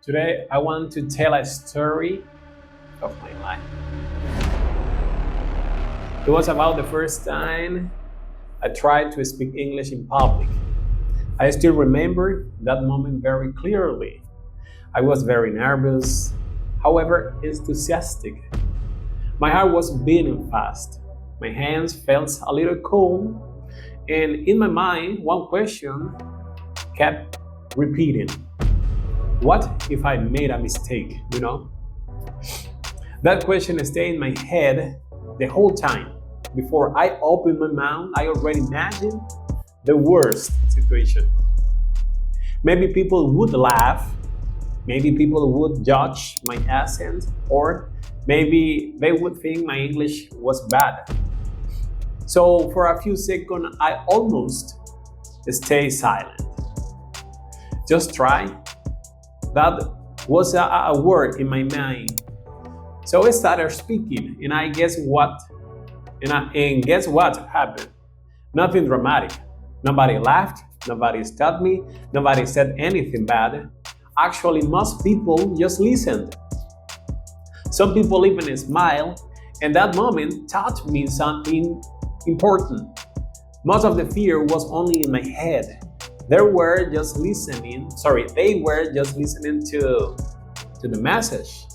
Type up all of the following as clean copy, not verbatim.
Today, I want to tell a story of my life. It was about the first time I tried to speak English in public. I still remember that moment very clearly. I was very nervous, however enthusiastic. My heart was beating fast. My hands felt a little cold, and in my mind, one question kept repeating. What if I made a mistake, That question stayed in my head the whole time. Before I opened my mouth, I already imagined the worst situation. Maybe people would laugh, maybe people would judge my accent, or maybe they would think my English was bad. So for a few seconds, I almost stayed silent. Just try. That was a word in my mind. So I started speaking, and guess what happened? Nothing dramatic. Nobody laughed, nobody stopped me, nobody said anything bad. Actually, most people just listened. Some people even smiled, and that moment taught me something important. Most of the fear was only in my head. They were just listening to the message.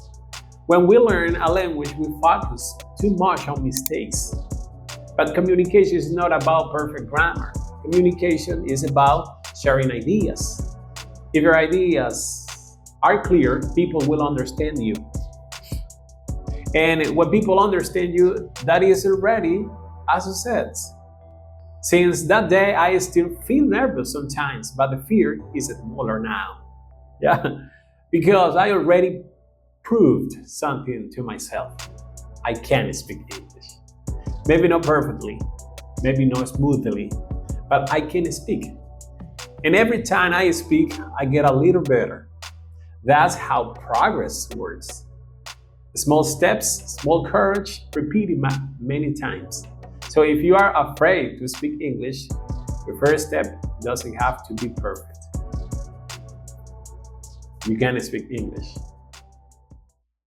When we learn a language, we focus too much on mistakes. But communication is not about perfect grammar. Communication is about sharing ideas. If your ideas are clear, people will understand you. And when people understand you, that is already a success. Since that day, I still feel nervous sometimes, but the fear is smaller now. Yeah, because I already proved something to myself. I can speak English. Maybe not perfectly, maybe not smoothly, but I can speak. And every time I speak, I get a little better. That's how progress works. Small steps, small courage, repeated many times. So if you are afraid to speak English, the first step doesn't have to be perfect. You can speak English.